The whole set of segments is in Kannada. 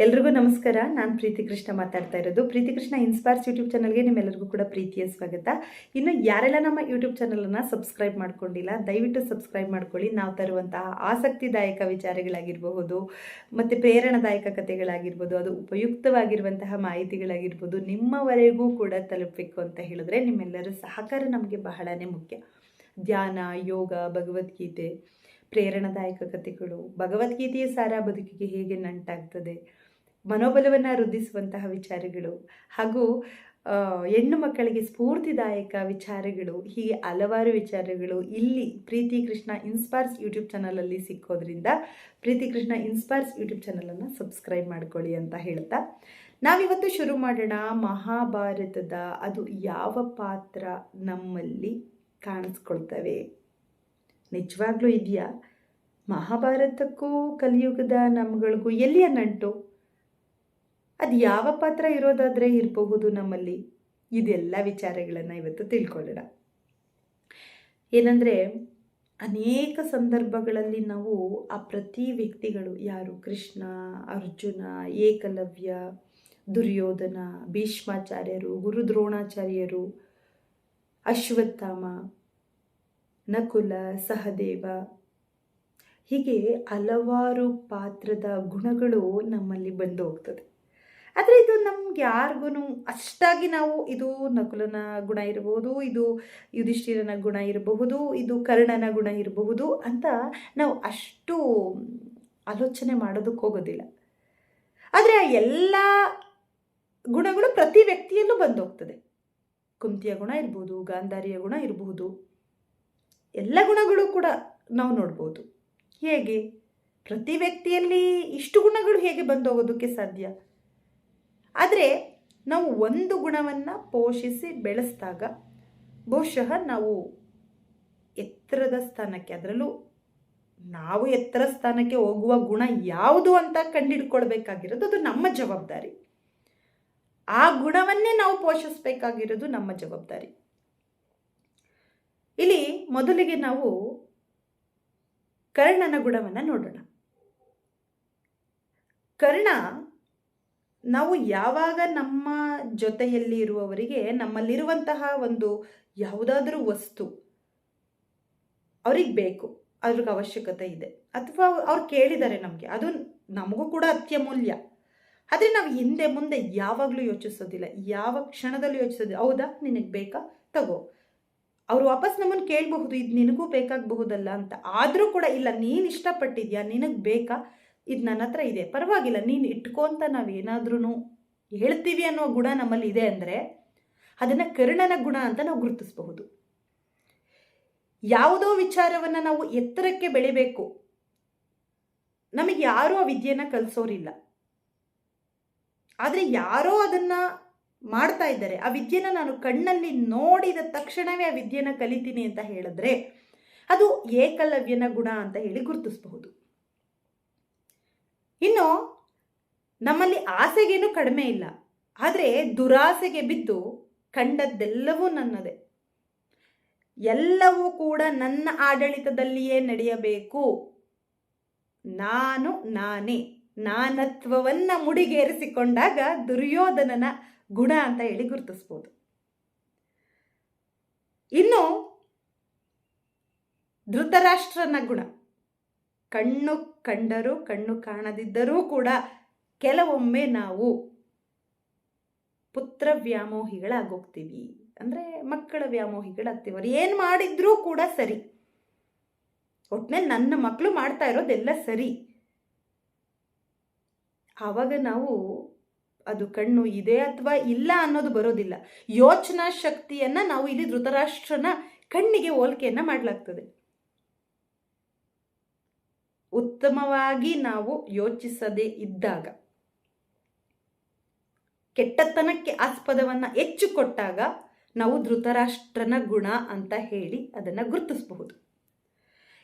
ಎಲ್ರಿಗೂ ನಮಸ್ಕಾರ. ನಾನು ಪ್ರೀತಿ ಕೃಷ್ಣ ಮಾತಾಡ್ತಾ ಇರೋದು. ಪ್ರೀತಿ ಕೃಷ್ಣ ಇನ್ಸ್ಪೈರ್ಸ್ ಯೂಟ್ಯೂಬ್ ಚಾನಲ್ಗೆ ನಿಮ್ಮೆಲ್ಲರಿಗೂ ಕೂಡ ಪ್ರೀತಿಯ ಸ್ವಾಗತ. ಇನ್ನು ಯಾರೆಲ್ಲ ನಮ್ಮ ಯೂಟ್ಯೂಬ್ ಚಾನಲನ್ನು ಸಬ್ಸ್ಕ್ರೈಬ್ ಮಾಡ್ಕೊಂಡಿಲ್ಲ, ದಯವಿಟ್ಟು ಸಬ್ಸ್ಕ್ರೈಬ್ ಮಾಡ್ಕೊಳ್ಳಿ. ನಾವು ತರುವಂತಹ ಆಸಕ್ತಿದಾಯಕ ವಿಚಾರಗಳಾಗಿರಬಹುದು, ಮತ್ತು ಪ್ರೇರಣಾದಾಯಕ ಕಥೆಗಳಾಗಿರ್ಬೋದು, ಅದು ಉಪಯುಕ್ತವಾಗಿರುವಂತಹ ಮಾಹಿತಿಗಳಾಗಿರ್ಬೋದು, ನಿಮ್ಮವರೆಗೂ ಕೂಡ ತಲುಪಬೇಕು ಅಂತ ಹೇಳಿದ್ರೆ ನಿಮ್ಮೆಲ್ಲರ ಸಹಕಾರ ನಮಗೆ ಬಹಳನೇ ಮುಖ್ಯ. ಧ್ಯಾನ, ಯೋಗ, ಭಗವದ್ಗೀತೆ, ಪ್ರೇರಣಾದಾಯಕ ಕಥೆಗಳು, ಭಗವದ್ಗೀತೆಯ ಸಾರ ಬದುಕಿಗೆ ಹೇಗೆ ನಂಟಾಗ್ತದೆ, ಮನೋಬಲವನ್ನು ವೃದ್ಧಿಸುವಂತಹ ವಿಚಾರಗಳು, ಹಾಗೂ ಹೆಣ್ಣು ಮಕ್ಕಳಿಗೆ ಸ್ಫೂರ್ತಿದಾಯಕ ವಿಚಾರಗಳು, ಹೀಗೆ ಹಲವಾರು ವಿಚಾರಗಳು ಇಲ್ಲಿ ಪ್ರೀತಿ ಕೃಷ್ಣ ಇನ್ಸ್ಪೈರ್ಸ್ ಯೂಟ್ಯೂಬ್ ಚಾನಲಲ್ಲಿ ಸಿಕ್ಕೋದ್ರಿಂದ ಪ್ರೀತಿ ಕೃಷ್ಣ ಇನ್ಸ್ಪೈರ್ಸ್ ಯೂಟ್ಯೂಬ್ ಚಾನಲನ್ನು ಸಬ್ಸ್ಕ್ರೈಬ್ ಮಾಡ್ಕೊಳ್ಳಿ ಅಂತ ಹೇಳ್ತಾ ನಾವಿವತ್ತು ಶುರು ಮಾಡೋಣ. ಮಹಾಭಾರತದ ಅದು ಯಾವ ಪಾತ್ರ ನಮ್ಮಲ್ಲಿ ಕಾಣಿಸ್ಕೊಳ್ತವೆ? ನಿಜವಾಗ್ಲೂ ಇದೆಯಾ? ಮಹಾಭಾರತಕ್ಕೂ ಕಲಿಯುಗದ ನಮ್ಗಳಿಗೂ ಎಲ್ಲಿಯ ನಂಟು? ಅದು ಯಾವ ಪಾತ್ರ ಇರೋದಾದರೆ ಇರಬಹುದು ನಮ್ಮಲ್ಲಿ? ಇದೆಲ್ಲ ವಿಚಾರಗಳನ್ನು ಇವತ್ತು ತಿಳ್ಕೊಳ್ಳೋಣ. ಏನಂದರೆ, ಅನೇಕ ಸಂದರ್ಭಗಳಲ್ಲಿ ನಾವು ಆ ಪ್ರತಿ ವ್ಯಕ್ತಿಗಳು ಯಾರು, ಕೃಷ್ಣ, ಅರ್ಜುನ, ಏಕಲವ್ಯ, ದುರ್ಯೋಧನ, ಭೀಷ್ಮಾಚಾರ್ಯರು, ಗುರು ದ್ರೋಣಾಚಾರ್ಯರು, ಅಶ್ವತ್ಥಾಮ, ನಕುಲ, ಸಹದೇವ, ಹೀಗೆ ಹಲವಾರು ಪಾತ್ರದ ಗುಣಗಳು ನಮ್ಮಲ್ಲಿ ಬಂದು ಹೋಗ್ತದೆ. ಆದರೆ ಇದು ನಮ್ಗೆ ಯಾರಿಗೂ ಅಷ್ಟಾಗಿ ನಾವು ಇದು ನಕುಲನ ಗುಣ ಇರಬಹುದು, ಇದು ಯುಧಿಷ್ಠಿರನ ಗುಣ ಇರಬಹುದು, ಇದು ಕರ್ಣನ ಗುಣ ಇರಬಹುದು ಅಂತ ನಾವು ಅಷ್ಟು ಆಲೋಚನೆ ಮಾಡೋದಕ್ಕೆ ಹೋಗೋದಿಲ್ಲ. ಆದರೆ ಆ ಎಲ್ಲ ಗುಣಗಳು ಪ್ರತಿ ವ್ಯಕ್ತಿಯಲ್ಲೂ ಬಂದು ಹೋಗ್ತದೆ. ಕುಂತಿಯ ಗುಣ ಇರ್ಬೋದು, ಗಾಂಧಾರಿಯ ಗುಣ ಇರಬಹುದು, ಎಲ್ಲ ಗುಣಗಳು ಕೂಡ ನಾವು ನೋಡ್ಬೋದು. ಹೇಗೆ ಪ್ರತಿ ವ್ಯಕ್ತಿಯಲ್ಲಿ ಇಷ್ಟು ಗುಣಗಳು ಹೇಗೆ ಬಂದು ಹೋಗೋದಕ್ಕೆ ಸಾಧ್ಯ? ಆದರೆ ನಾವು ಒಂದು ಗುಣವನ್ನು ಪೋಷಿಸಿ ಬೆಳೆಸಿದಾಗ ಬಹುಶಃ ನಾವು ಎತ್ತರದ ಸ್ಥಾನಕ್ಕೆ, ಅದರಲ್ಲೂ ನಾವು ಎತ್ತರ ಸ್ಥಾನಕ್ಕೆ ಹೋಗುವ ಗುಣ ಯಾವುದು ಅಂತ ಕಂಡುಹಿಡ್ಕೊಳ್ಬೇಕಾಗಿರೋದು ಅದು ನಮ್ಮ ಜವಾಬ್ದಾರಿ. ಆ ಗುಣವನ್ನೇ ನಾವು ಪೋಷಿಸಬೇಕಾಗಿರೋದು ನಮ್ಮ ಜವಾಬ್ದಾರಿ. ಇಲ್ಲಿ ಮೊದಲಿಗೆ ನಾವು ಕರ್ಣನ ಗುಣವನ್ನು ನೋಡೋಣ. ಕರ್ಣ, ನಾವು ಯಾವಾಗ ನಮ್ಮ ಜೊತೆಯಲ್ಲಿ ಇರುವವರಿಗೆ ನಮ್ಮಲ್ಲಿರುವಂತಹ ಒಂದು ಯಾವುದಾದ್ರೂ ವಸ್ತು ಅವ್ರಿಗೆ ಬೇಕು, ಅವ್ರಿಗೆ ಅವಶ್ಯಕತೆ ಇದೆ, ಅಥವಾ ಅವ್ರು ಕೇಳಿದ್ದಾರೆ ನಮಗೆ, ಅದು ನಮಗೂ ಕೂಡ ಅತ್ಯಮೂಲ್ಯ. ಆದರೆ ನಾವು ಹಿಂದೆ ಮುಂದೆ ಯಾವಾಗಲೂ ಯೋಚಿಸೋದಿಲ್ಲ, ಯಾವ ಕ್ಷಣದಲ್ಲೂ ಯೋಚಿಸೋದಿಲ್ಲ. ಹೌದಾ, ನಿನಗೆ ಬೇಕಾ, ತಗೋ. ಅವರು ವಾಪಸ್ ನಮ್ಮನ್ನು ಕೇಳಬಹುದು, ಇದು ನಿನಗೂ ಬೇಕಾಗಬಹುದಲ್ಲ ಅಂತ. ಆದರೂ ಕೂಡ ಇಲ್ಲ, ನೀನು ಇಷ್ಟಪಟ್ಟಿದ್ಯಾ, ನಿನಗೆ ಬೇಕಾ, ಇದು ನನ್ನ ಹತ್ರ ಇದೆ, ಪರವಾಗಿಲ್ಲ, ನೀನು ಇಟ್ಕೋ ಅಂತ ನಾವೇನಾದ್ರೂ ಹೇಳ್ತೀವಿ ಅನ್ನೋ ಗುಣ ನಮ್ಮಲ್ಲಿ ಇದೆ ಅಂದರೆ ಅದನ್ನು ಕರ್ಣನ ಗುಣ ಅಂತ ನಾವು ಗುರುತಿಸಬಹುದು. ಯಾವುದೋ ವಿಚಾರವನ್ನು ನಾವು ಎತ್ತರಕ್ಕೆ ಬೆಳಿಬೇಕು, ನಮಗೆ ಯಾರೂ ಆ ವಿದ್ಯೆಯನ್ನು ಕಲಿಸೋರಿಲ್ಲ, ಆದರೆ ಯಾರೋ ಅದನ್ನು ಮಾಡ್ತಾ ಇದ್ದಾರೆ, ಆ ವಿದ್ಯೆನ ನಾನು ಕಣ್ಣಲ್ಲಿ ನೋಡಿದ ತಕ್ಷಣವೇ ಆ ವಿದ್ಯೆನ ಕಲಿತೀನಿ ಅಂತ ಹೇಳಿದ್ರೆ ಅದು ಏಕಲವ್ಯನ ಗುಣ ಅಂತ ಹೇಳಿ ಗುರುತಿಸಬಹುದು. ಇನ್ನು ನಮ್ಮಲ್ಲಿ ಆಸೆಗೇನು ಕಡಿಮೆ ಇಲ್ಲ, ಆದರೆ ದುರಾಸೆಗೆ ಬಿದ್ದು ಕಂಡದ್ದೆಲ್ಲವೂ ನನ್ನದೇ, ಎಲ್ಲವೂ ಕೂಡ ನನ್ನ ಆಡಳಿತದಲ್ಲಿಯೇ ನಡೆಯಬೇಕು, ನಾನು ನಾನೇ, ನಾನತ್ವವನ್ನು ಮುಡಿಗೇರಿಸಿಕೊಂಡಾಗ ದುರ್ಯೋಧನನ ಗುಣ ಅಂತ ಹೇಳಿ ಗುರುತಿಸ್ಬೋದು. ಇನ್ನು ಧೃತರಾಷ್ಟ್ರನ ಗುಣ, ಕಣ್ಣು ಕಂಡರೂ ಕಣ್ಣು ಕಾಣದಿದ್ದರೂ ಕೂಡ ಕೆಲವೊಮ್ಮೆ ನಾವು ಪುತ್ರ ವ್ಯಾಮೋಹಿಗಳಾಗೋಗ್ತೀವಿ, ಅಂದರೆ ಮಕ್ಕಳ ವ್ಯಾಮೋಹಿಗಳಾಗ್ತೀವಿ. ಅವ್ರು ಏನು ಮಾಡಿದ್ರೂ ಕೂಡ ಸರಿ, ಒಟ್ಟಿನಲ್ಲಿ ನನ್ನ ಮಕ್ಕಳು ಮಾಡ್ತಾ ಇರೋದೆಲ್ಲ ಸರಿ. ಆವಾಗ ನಾವು ಅದು ಕಣ್ಣು ಇದೆ ಅಥವಾ ಇಲ್ಲ ಅನ್ನೋದು ಬರೋದಿಲ್ಲ. ಯೋಚನಾ ಶಕ್ತಿಯನ್ನು ನಾವು ಇಲ್ಲಿ ಧೃತರಾಷ್ಟ್ರನ ಕಣ್ಣಿಗೆ ಹೋಲಿಕೆಯನ್ನು ಮಾಡಲಾಗ್ತದೆ. ಉತ್ತಮವಾಗಿ ನಾವು ಯೋಚಿಸದೇ ಇದ್ದಾಗ, ಕೆಟ್ಟತನಕ್ಕೆ ಆಸ್ಪದವನ್ನು ಹೆಚ್ಚು ಕೊಟ್ಟಾಗ ನಾವು ಧೃತರಾಷ್ಟ್ರನ ಗುಣ ಅಂತ ಹೇಳಿ ಅದನ್ನು ಗುರುತಿಸಬಹುದು.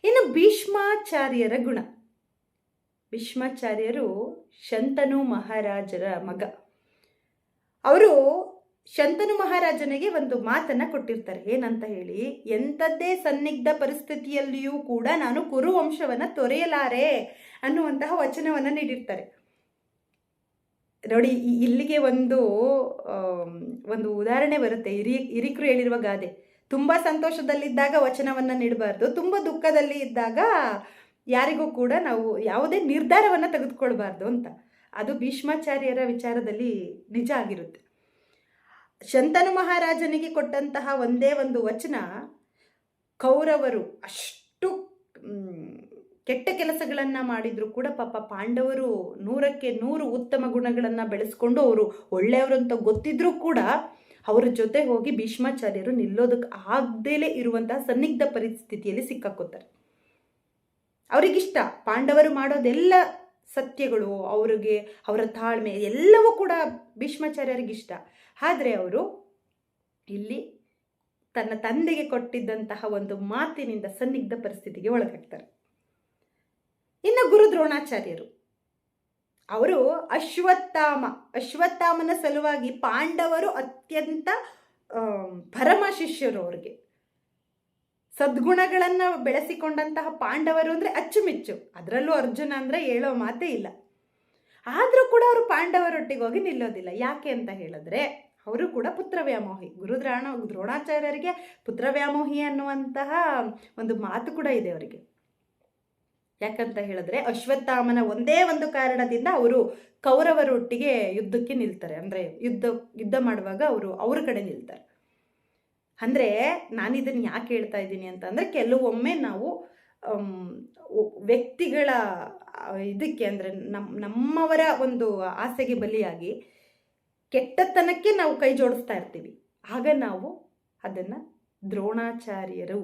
ಇನ್ನು ಭೀಷ್ಮಾಚಾರ್ಯರ ಗುಣ. ಭೀಷ್ಮಾಚಾರ್ಯರು ಶಂತನು ಮಹಾರಾಜರ ಮಗ. ಅವರು ಶಂತನು ಮಹಾರಾಜನಿಗೆ ಒಂದು ಮಾತನ್ನು ಕೊಟ್ಟಿರ್ತಾರೆ. ಏನಂತ ಹೇಳಿ, ಎಂಥದ್ದೇ ಸನ್ನಿಗ್ಧ ಪರಿಸ್ಥಿತಿಯಲ್ಲಿಯೂ ಕೂಡ ನಾನು ಕುರುವಂಶವನ್ನು ತೊರೆಯಲಾರೆ ಅನ್ನುವಂತಹ ವಚನವನ್ನು ನೀಡಿರ್ತಾರೆ. ನೋಡಿ, ಇಲ್ಲಿಗೆ ಒಂದು ಉದಾಹರಣೆ ಬರುತ್ತೆ. ಹಿರಿಕರು ಹೇಳಿರುವ ಗಾದೆ, ತುಂಬ ಸಂತೋಷದಲ್ಲಿದ್ದಾಗ ವಚನವನ್ನು ನೀಡಬಾರ್ದು, ತುಂಬ ದುಃಖದಲ್ಲಿ ಇದ್ದಾಗ ಯಾರಿಗೂ ಕೂಡ ನಾವು ಯಾವುದೇ ನಿರ್ಧಾರವನ್ನು ತೆಗೆದುಕೊಳ್ಬಾರ್ದು ಅಂತ. ಅದು ಭೀಷ್ಮಾಚಾರ್ಯರ ವಿಚಾರದಲ್ಲಿ ನಿಜ ಆಗಿರುತ್ತೆ. ಶಂತನು ಮಹಾರಾಜನಿಗೆ ಕೊಟ್ಟಂತಹ ಒಂದೇ ಒಂದು ವಚನ, ಕೌರವರು ಅಷ್ಟು ಕೆಟ್ಟ ಕೆಲಸಗಳನ್ನು ಮಾಡಿದ್ರು ಕೂಡ ಪಾಪ ಪಾಂಡವರು 100ಕ್ಕೆ 100 ಉತ್ತಮ ಗುಣಗಳನ್ನು ಬೆಳೆಸ್ಕೊಂಡು ಅವರು ಒಳ್ಳೆಯವರು ಅಂತ ಗೊತ್ತಿದ್ರೂ ಕೂಡ ಅವರ ಜೊತೆ ಹೋಗಿ ಭೀಷ್ಮಾಚಾರ್ಯರು ನಿಲ್ಲೋದಕ್ಕೆ ಆಗದೇಲೆ ಇರುವಂತಹ ಸನ್ನಿಗ್ಧ ಪರಿಸ್ಥಿತಿಯಲ್ಲಿ ಸಿಕ್ಕಾಕೋತಾರೆ. ಅವರಿಗಿಷ್ಟ ಪಾಂಡವರು ಮಾಡೋದೆಲ್ಲ ಸತ್ಯಗಳು, ಅವರಿಗೆ ಅವರ ತಾಳ್ಮೆ ಎಲ್ಲವೂ ಕೂಡ ಭೀಷ್ಮಾಚಾರ್ಯರಿಗಿಷ್ಟ. ಆದರೆ ಅವರು ಇಲ್ಲಿ ತನ್ನ ತಂದೆಗೆ ಕೊಟ್ಟಿದ್ದಂತಹ ಒಂದು ಮಾತಿನಿಂದ ಸನ್ನಿಗ್ಧ ಪರಿಸ್ಥಿತಿಗೆ ಒಳಗಾಗ್ತಾರೆ. ಇನ್ನು ಗುರು ದ್ರೋಣಾಚಾರ್ಯರು, ಅವರು ಅಶ್ವತ್ಥಾಮನ ಸಲುವಾಗಿ ಪಾಂಡವರು ಅತ್ಯಂತ ಪರಮ ಶಿಷ್ಯರು. ಅವ್ರಿಗೆ ಸದ್ಗುಣಗಳನ್ನು ಬೆಳೆಸಿಕೊಂಡಂತಹ ಪಾಂಡವರು ಅಂದರೆ ಅಚ್ಚುಮೆಚ್ಚು. ಅದರಲ್ಲೂ ಅರ್ಜುನ ಅಂದರೆ ಹೇಳೋ ಮಾತೇ ಇಲ್ಲ. ಆದರೂ ಕೂಡ ಅವರು ಪಾಂಡವರೊಟ್ಟಿಗೆ ಹೋಗಿ ನಿಲ್ಲೋದಿಲ್ಲ. ಯಾಕೆ ಅಂತ ಹೇಳಿದ್ರೆ ಅವರು ಕೂಡ ಪುತ್ರವ್ಯಾಮೋಹಿ. ದ್ರೋಣಾಚಾರ್ಯರಿಗೆ ಪುತ್ರವ್ಯಾಮೋಹಿ ಅನ್ನುವಂತಹ ಒಂದು ಮಾತು ಕೂಡ ಇದೆ ಅವರಿಗೆ. ಯಾಕಂತ ಹೇಳಿದ್ರೆ ಅಶ್ವತ್ಥಾಮನ ಒಂದೇ ಒಂದು ಕಾರಣದಿಂದ ಅವರು ಕೌರವರೊಟ್ಟಿಗೆ ಯುದ್ಧಕ್ಕೆ ನಿಲ್ತಾರೆ. ಅಂದರೆ ಯುದ್ಧ ಮಾಡುವಾಗ ಅವ್ರ ಕಡೆ ನಿಲ್ತಾರೆ. ಅಂದರೆ ನಾನಿದನ್ನು ಯಾಕೆ ಹೇಳ್ತಾ ಇದ್ದೀನಿ ಅಂತಂದರೆ, ಕೆಲವೊಮ್ಮೆ ನಾವು ವ್ಯಕ್ತಿಗಳ ಇದಕ್ಕೆ ಅಂದರೆ ನಮ್ಮವರ ಒಂದು ಆಸೆಗೆ ಬಲಿಯಾಗಿ ಕೆಟ್ಟತನಕ್ಕೆ ನಾವು ಕೈ ಜೋಡಿಸ್ತಾ ಇರ್ತೀವಿ. ಆಗ ನಾವು ಅದನ್ನು ದ್ರೋಣಾಚಾರ್ಯರು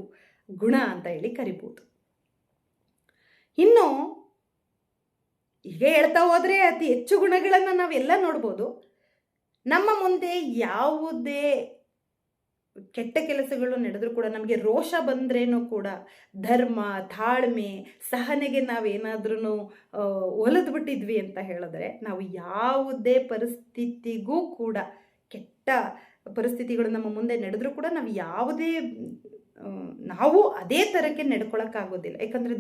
ಗುಣ ಅಂತ ಹೇಳಿ ಕರಿಬೋದು. ಇನ್ನು ಈಗ ಹೇಳ್ತಾ ಹೋದರೆ ಅತಿ ಹೆಚ್ಚು ಗುಣಗಳನ್ನು ನಾವೆಲ್ಲ ನೋಡ್ಬೋದು. ನಮ್ಮ ಮುಂದೆ ಯಾವುದೇ ಕೆಟ್ಟ ಕೆಲಸಗಳು ನಡೆದರೂ ಕೂಡ ನಮಗೆ ರೋಷ ಬಂದ್ರೇನೂ ಕೂಡ ಧರ್ಮ, ತಾಳ್ಮೆ, ಸಹನೆಗೆ ನಾವೇನಾದ್ರೂ ಒಲಿದು ಬಿಟ್ಟಿದ್ವಿ ಅಂತ ಹೇಳಿದ್ರೆ, ನಾವು ಯಾವುದೇ ಪರಿಸ್ಥಿತಿಗೂ ಕೂಡ ಕೆಟ್ಟ ಪರಿಸ್ಥಿತಿಗಳು ನಮ್ಮ ಮುಂದೆ ನಡೆದರೂ ಕೂಡ ನಾವು ಅದೇ ಥರಕ್ಕೆ ನಡ್ಕೊಳಕ್ಕಾಗೋದಿಲ್ಲ. ಯಾಕಂದರೆ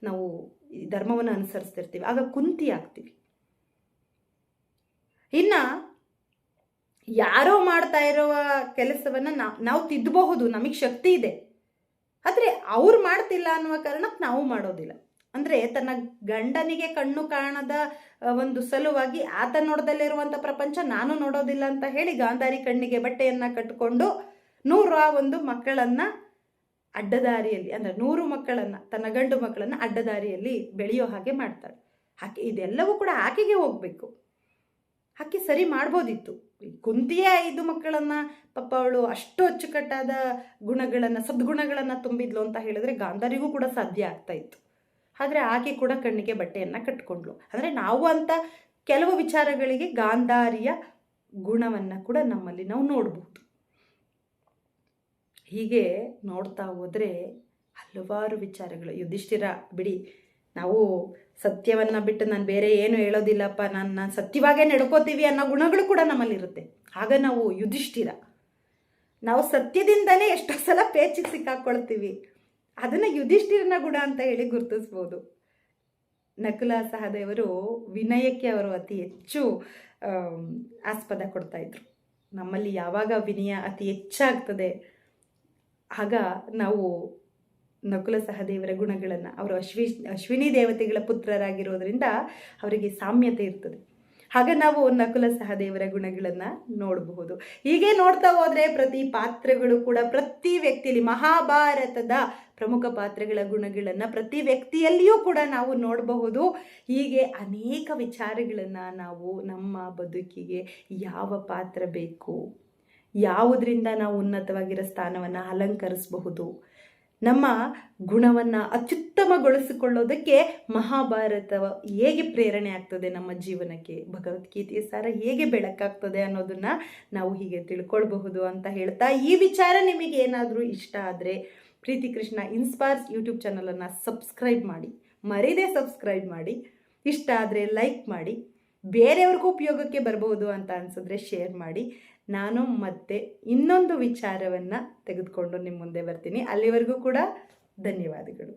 ನಾವು ಧರ್ಮವನ್ನು ಅನುಸರಿಸ್ತಿರ್ತೀವಿ, ಆಗ ಕುಂತಿ ಆಗ್ತೀವಿ. ಇನ್ನು ಯಾರೋ ಮಾಡ್ತಾ ಇರುವ ಕೆಲಸವನ್ನು ನಾವು ತಿದ್ದಬಹುದು, ನಮಗೆ ಶಕ್ತಿ ಇದೆ. ಆದರೆ ಅವ್ರು ಮಾಡ್ತಿಲ್ಲ ಅನ್ನುವ ಕಾರಣಕ್ಕೆ ನಾವು ಮಾಡೋದಿಲ್ಲ. ಅಂದರೆ ತನ್ನ ಗಂಡನಿಗೆ ಕಣ್ಣು ಕಾಣದ ಒಂದು ಸಲುವಾಗಿ ಆತ ನೋಡದಲ್ಲಿರುವಂಥ ಪ್ರಪಂಚ ನಾನು ನೋಡೋದಿಲ್ಲ ಅಂತ ಹೇಳಿ ಗಾಂಧಾರಿ ಕಣ್ಣಿಗೆ ಬಟ್ಟೆಯನ್ನು ಕಟ್ಟಿಕೊಂಡು 100 ಮಕ್ಕಳನ್ನು ಅಡ್ಡದಾರಿಯಲ್ಲಿ, ಅಂದರೆ 100 ಮಕ್ಕಳನ್ನು, ತನ್ನ ಗಂಡು ಮಕ್ಕಳನ್ನು ಅಡ್ಡದಾರಿಯಲ್ಲಿ ಬೆಳೆಯೋ ಹಾಗೆ ಮಾಡ್ತಾಳೆ. ಇದೆಲ್ಲವೂ ಕೂಡ ಆಕೆಗೆ ಹೋಗಬೇಕು. ಆಕೆ ಸರಿ ಮಾಡ್ಬೋದಿತ್ತು. ಕುಂತಿಯೇ 5 ಮಕ್ಕಳನ್ನು ಪಾಪ ಅವಳು ಅಷ್ಟು ಅಚ್ಚುಕಟ್ಟಾದ ಸದ್ಗುಣಗಳನ್ನು ತುಂಬಿದ್ಲು ಅಂತ ಹೇಳಿದ್ರೆ ಗಾಂಧಾರಿಗೂ ಕೂಡ ಸಾಧ್ಯ ಆಗ್ತಾ ಇತ್ತು. ಆದರೆ ಆಕೆ ಕೂಡ ಕಣ್ಣಿಗೆ ಬಟ್ಟೆಯನ್ನು ಕಟ್ಕೊಂಡ್ಲು. ಅಂದರೆ ನಾವು ಅಂತ ಕೆಲವು ವಿಚಾರಗಳಿಗೆ ಗಾಂಧಾರಿಯ ಗುಣವನ್ನು ಕೂಡ ನಮ್ಮಲ್ಲಿ ನಾವು ನೋಡಬಹುದು. ಹೀಗೆ ನೋಡ್ತಾ ಹೋದರೆ ಹಲವಾರು ವಿಚಾರಗಳು. ಯುಧಿಷ್ಠಿರ ಬಿಡಿ, ನಾವು ಸತ್ಯವನ್ನು ಬಿಟ್ಟು ನಾನು ಬೇರೆ ಏನು ಹೇಳೋದಿಲ್ಲಪ್ಪ, ನಾನು ಸತ್ಯವಾಗೇ ನಡ್ಕೋತೀವಿ ಅನ್ನೋ ಗುಣಗಳು ಕೂಡ ನಮ್ಮಲ್ಲಿರುತ್ತೆ. ಆಗ ನಾವು ಯುಧಿಷ್ಠಿರ. ನಾವು ಸತ್ಯದಿಂದಲೇ ಎಷ್ಟೋ ಸಲ ಪೇಚಿಗೆ ಸಿಕ್ಕಾಕೊಳ್ತೀವಿ. ಅದನ್ನು ಯುಧಿಷ್ಠಿರನ ಗುಣ ಅಂತ ಹೇಳಿ ಗುರುತಿಸ್ಬೋದು. ನಕುಲ ಸಹದೇವರು ವಿನಯಕ್ಕೆ ಅವರು ಅತಿ ಹೆಚ್ಚು ಆಸ್ಪದ ಕೊಡ್ತಾಯಿದ್ರು. ನಮ್ಮಲ್ಲಿ ಯಾವಾಗ ವಿನಯ ಅತಿ ಹೆಚ್ಚಾಗ್ತದೆ ಆಗ ನಾವು ನಕುಲ ಸಹದೇವರ ಗುಣಗಳನ್ನು, ಅವರು ಅಶ್ವಿನಿ ದೇವತೆಗಳ ಪುತ್ರರಾಗಿರೋದ್ರಿಂದ ಅವರಿಗೆ ಸಾಮ್ಯತೆ ಇರ್ತದೆ. ಆಗ ನಾವು ನಕುಲ ಸಹದೇವರ ಗುಣಗಳನ್ನು ನೋಡಬಹುದು. ಹೀಗೆ ನೋಡ್ತಾ ಹೋದರೆ ಪ್ರತಿ ಪಾತ್ರಗಳು ಕೂಡ ಪ್ರತಿ ವ್ಯಕ್ತಿಯಲ್ಲಿ, ಮಹಾಭಾರತದ ಪ್ರಮುಖ ಪಾತ್ರಗಳ ಗುಣಗಳನ್ನು ಪ್ರತಿ ವ್ಯಕ್ತಿಯಲ್ಲಿಯೂ ಕೂಡ ನಾವು ನೋಡಬಹುದು. ಹೀಗೆ ಅನೇಕ ವಿಚಾರಗಳನ್ನು ನಾವು ನಮ್ಮ ಬದುಕಿಗೆ ಯಾವ ಪಾತ್ರ ಬೇಕು, ಯಾವುದರಿಂದ ನಾವು ಉನ್ನತವಾಗಿರೋ ಸ್ಥಾನವನ್ನು ಅಲಂಕರಿಸಬಹುದು, ನಮ್ಮ ಗುಣವನ್ನು ಅತ್ಯುತ್ತಮಗೊಳಿಸಿಕೊಳ್ಳೋದಕ್ಕೆ ಮಹಾಭಾರತ ಹೇಗೆ ಪ್ರೇರಣೆ ಆಗ್ತದೆ ನಮ್ಮ ಜೀವನಕ್ಕೆ, ಭಗವದ್ಗೀತೆಯ ಸಾರ ಹೇಗೆ ಬೆಳಕಾಗ್ತದೆ ಅನ್ನೋದನ್ನು ನಾವು ಹೀಗೆ ತಿಳ್ಕೊಳ್ಬಹುದು ಅಂತ ಹೇಳ್ತಾ, ಈ ವಿಚಾರ ನಿಮಗೆ ಏನಾದರೂ ಇಷ್ಟ ಆದರೆ ಪ್ರೀತಿ ಕೃಷ್ಣ ಇನ್ಸ್ಪೈರ್ಸ್ ಯೂಟ್ಯೂಬ್ ಚಾನಲನ್ನು ಸಬ್ಸ್ಕ್ರೈಬ್ ಮಾಡಿ, ಮರೀದೆ ಸಬ್ಸ್ಕ್ರೈಬ್ ಮಾಡಿ. ಇಷ್ಟ ಆದರೆ ಲೈಕ್ ಮಾಡಿ, ಬೇರೆಯವ್ರಿಗೂ ಉಪಯೋಗಕ್ಕೆ ಬರ್ಬೋದು ಅಂತ ಅನಿಸಿದ್ರೆ ಶೇರ್ ಮಾಡಿ. ನಾನು ಮತ್ತೆ ಇನ್ನೊಂದು ವಿಚಾರವನ್ನು ತೆಗೆದುಕೊಂಡು ನಿಮ್ಮ ಮುಂದೆ ಬರ್ತೀನಿ. ಅಲ್ಲಿವರೆಗೂ ಕೂಡ ಧನ್ಯವಾದಗಳು.